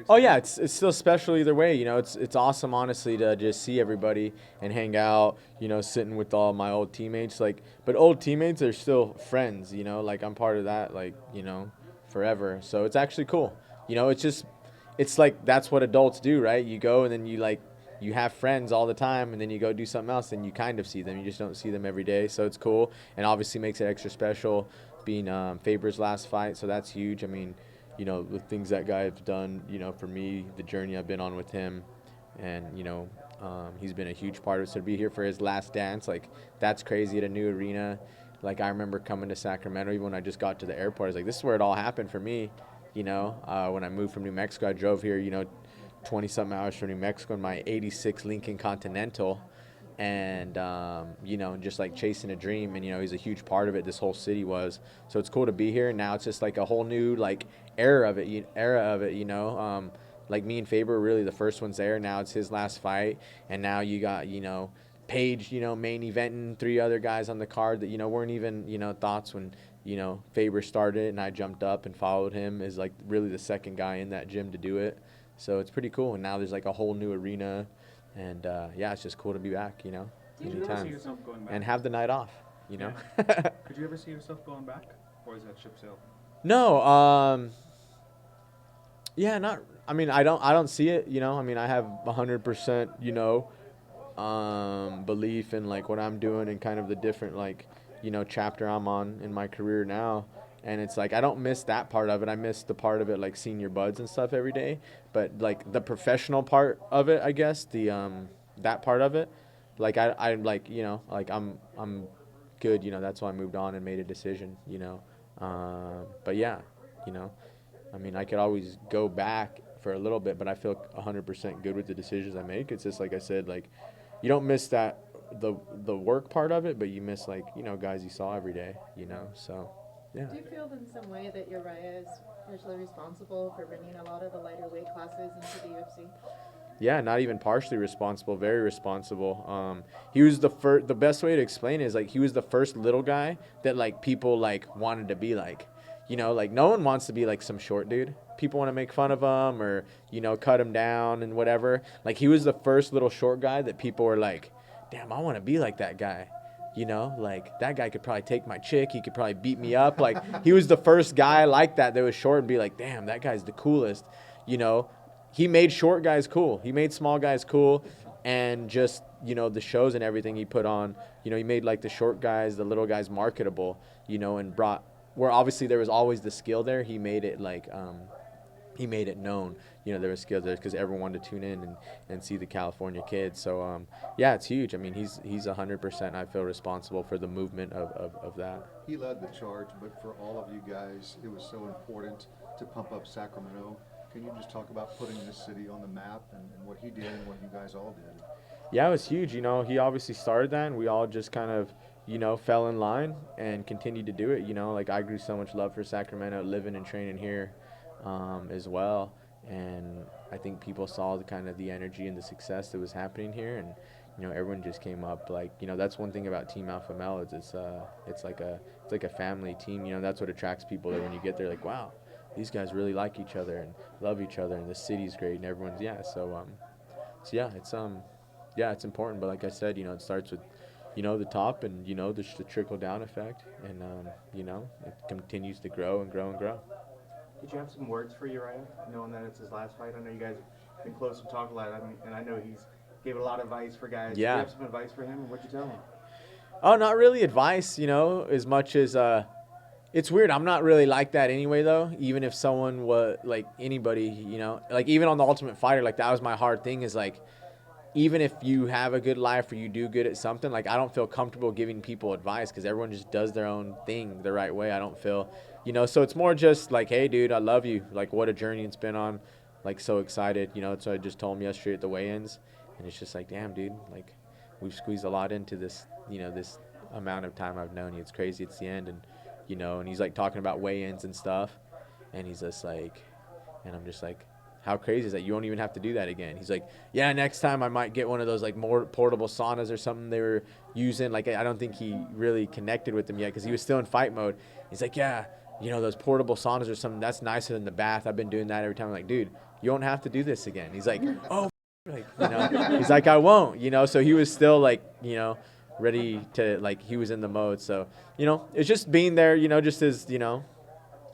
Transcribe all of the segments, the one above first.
Oh yeah, it's still special either way. It's awesome, honestly, to just see everybody and hang out. Sitting with all my old teammates. But old teammates are still friends. Like I'm part of that. Forever. So it's actually cool. It's like that's what adults do, right? You go and then you have friends all the time, and then you go do something else, and you kind of see them. You just don't see them every day. So it's cool, and obviously makes it extra special. Being Faber's last fight, so that's huge. I mean, the things that guy has done, for me, the journey I've been on with him, and he's been a huge part of it. So to be here for his last dance, that's crazy at a new arena. I remember coming to Sacramento, even when I just got to the airport, I was like, this is where it all happened for me. When I moved from New Mexico, I drove here, 20 something hours from New Mexico in my '86 Lincoln Continental, and just chasing a dream. And he's a huge part of it. This whole city was. So it's cool to be here. And now it's just a whole new era of it. Me and Faber were really the first ones there. Now it's his last fight, and now you got Page, main eventing, 3 other guys on the card that weren't even thoughts when Faber started, and I jumped up and followed him as really the second guy in that gym to do it. So it's pretty cool. And now there's a whole new arena, and it's just cool to be back. Did you ever see yourself going back? And have the night off. Yeah. Could you ever see yourself going back, or is that ship sailed? No. Yeah, not. I mean, I don't see it. I mean, I have 100%. Belief in what I'm doing and kind of the different chapter I'm on in my career now. And it's I don't miss that part of it. I miss the part of it seeing your buds and stuff every day. But the professional part of it, I guess, the that part of it, I'm good. That's why I moved on and made a decision. But yeah, I mean, I could always go back for a little bit, but I feel 100% good with the decisions I make. It's just like I said, you don't miss that the work part of it, but you miss guys you saw every day. So. Yeah. Do you feel in some way that Urijah is partially responsible for bringing a lot of the lighter weight classes into the UFC? Yeah, not even partially responsible, very responsible. He was the first. The best way to explain it is he was the first little guy that people wanted to be like. No one wants to be some short dude. People want to make fun of him or cut him down and whatever. He was the first little short guy that people were like, damn, I want to be like that guy. That guy could probably take my chick. He could probably beat me up. He was the first guy like that was short and be like, damn, that guy's the coolest. He made short guys cool. He made small guys cool. And just, the shows and everything he put on, he made the short guys, the little guys marketable, and brought, where obviously there was always the skill there. He made it he made it known, there was skill there because everyone wanted to tune in and see the California kids. So, yeah, it's huge. I mean, he's 100%, I feel, responsible for the movement of that. He led the charge, but for all of you guys, it was so important to pump up Sacramento. Can you just talk about putting this city on the map and what he did and what you guys all did? Yeah, it was huge. He obviously started that, and we all just kind of, fell in line and continued to do it. I grew so much love for Sacramento, living and training here. As well, and I think people saw the kind of the energy and the success that was happening here, and everyone just came up that's one thing about Team Alpha Male is it's like a family team. That's what attracts people there when you get there. Wow, these guys really like each other and love each other, and the city's great, and everyone's so yeah, it's important. But like I said, it starts with the top, and there's the trickle down effect, and it continues to grow and grow and grow. Did you have some words for Urijah, knowing that it's his last fight? I know you guys have been close and talk a lot, and I know he's gave a lot of advice for guys. Yeah. Did you have some advice for him, and what'd you tell him? Oh, not really advice, as much as it's weird. I'm not really like that anyway, though. Even if someone was anybody, even on the Ultimate Fighter, that was my hard thing is even if you have a good life or you do good at something, I don't feel comfortable giving people advice because everyone just does their own thing the right way. I don't feel, so it's more just hey, dude, I love you. What a journey it's been on. So excited, so I just told him yesterday at the weigh-ins, and it's just damn, dude, we've squeezed a lot into this, this amount of time I've known you. It's crazy. It's the end. And, and he's talking about weigh-ins and stuff. And he's just and I'm just how crazy is that? You won't even have to do that again. He's yeah, next time I might get one of those more portable saunas or something they were using. I don't think he really connected with them yet because he was still in fight mode. He's yeah, those portable saunas or something, that's nicer than the bath. I've been doing that every time. I'm dude, you won't have to do this again. He's like, oh, like, you know, he's like, I won't, you know. So he was still like, you know, ready to, like, he was in the mode. So, you know, it's just being there, you know, just as, you know,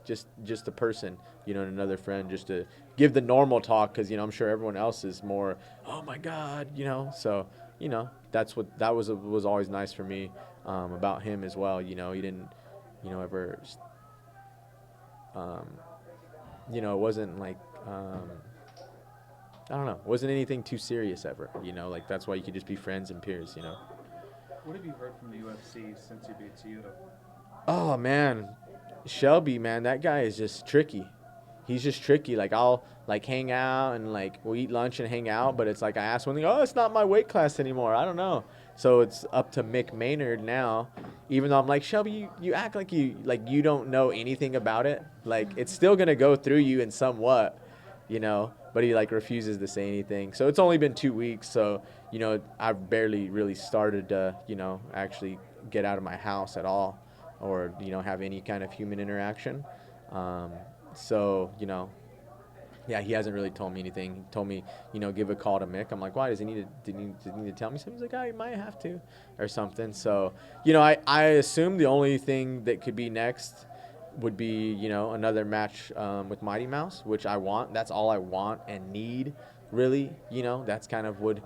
just a person, you know, and another friend, just to give the normal talk, because, you know, I'm sure everyone else is more, oh my God, you know. So, you know, that was always nice for me about him as well. You know, he didn't, you know, ever, you know, it wasn't like, I don't know, it wasn't anything too serious ever. You know, like that's why you could just be friends and peers. You know. What have you heard from the UFC since you beat Ciuta? Oh man, Shelby, man, that guy is just tricky. He's just tricky. Like I'll like hang out and like we'll eat lunch and hang out, but it's like I ask one thing, oh, it's not my weight class anymore. I don't know. So it's up to Mick Maynard now. Even though I'm like, Shelby, you act like you don't know anything about it. Like it's still gonna go through you in somewhat, you know. But he like refuses to say anything. So it's only been 2 weeks. So you know I've barely really started to you know actually get out of my house at all, or you know have any kind of human interaction. So you know, yeah, he hasn't really told me anything. He told me, you know, give a call to Mick. I'm like, why does he need to tell me something? He's like, oh, he might have to, or something. So you know, I assume the only thing that could be next would be you know another match with Mighty Mouse, which I want. That's all I want and need, really. You know, that's kind of would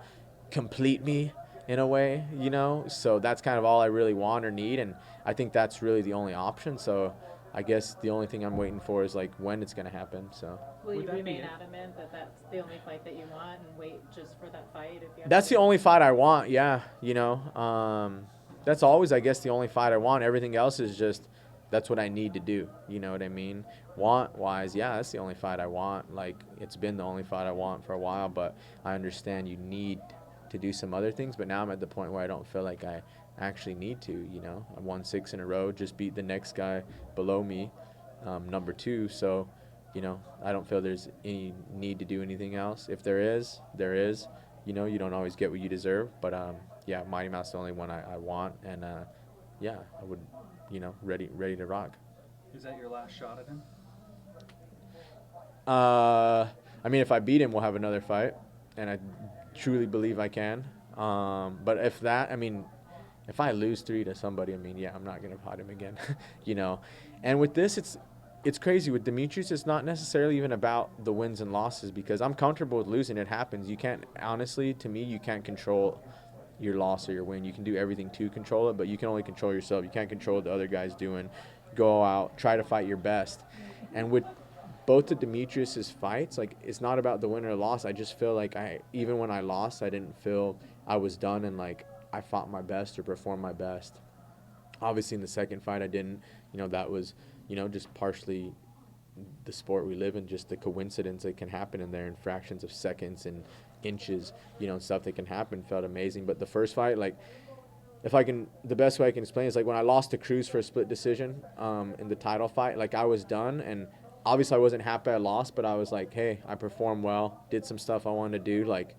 complete me in a way, you know. So that's kind of all I really want or need, and I think that's really the only option. So I guess the only thing I'm waiting for is like when it's gonna happen. So Will you Would that be remain it? adamant that that's the only fight that you want and wait just for that fight if you have that's to? the only fight I want. Yeah, you know, that's always I guess the only fight I want. Everything else is just that's what I need to do. You know what I mean? Want wise, yeah, that's the only fight I want. Like it's been the only fight I want for a while, but I understand you need to do some other things. But now I'm at the point where I don't feel like I actually need to. You know, I won 6 in a row, just beat the next guy below me, number 2. So, you know, I don't feel there's any need to do anything else. If there is, there is. You know, you don't always get what you deserve. But yeah, Mighty Mouse is the only one I want, and yeah, I would, you know, ready to rock. Is that your last shot at him? I mean, if I beat him, we'll have another fight, and I truly believe I can. But if that, I mean, if I lose 3 to somebody, I mean, yeah, I'm not gonna fight him again, you know. And with this, it's crazy with Demetrius. It's not necessarily even about the wins and losses because I'm comfortable with losing. It happens. You can't honestly, to me, you can't control your loss or your win. You can do everything to control it, but you can only control yourself. You can't control what the other guy's doing. Go out, try to fight your best. And with both of Demetrius's fights, like it's not about the win or loss. I just feel like even when I lost, I didn't feel I was done and like I fought my best or performed my best. Obviously in the second fight I didn't, you know, that was, you know, just partially the sport we live in, just the coincidence that can happen in there in fractions of seconds and inches, you know, and stuff that can happen felt amazing. But the first fight, like if I can, the best way I can explain is like when I lost to Cruz for a split decision in the title fight, like I was done, and obviously I wasn't happy I lost, but I was like, hey, I performed well, did some stuff I wanted to do, like,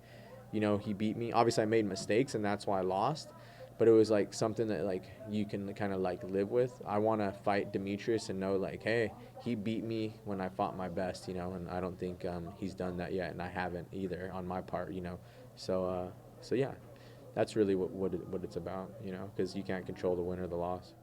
you know, he beat me. Obviously I made mistakes, and that's why I lost, but it was like something that like you can kind of like live with. I want to fight Demetrius and know like, hey, he beat me when I fought my best, you know, and I don't think he's done that yet, and I haven't either on my part, you know. So yeah, that's really what it's about, you know, because you can't control the win or the loss.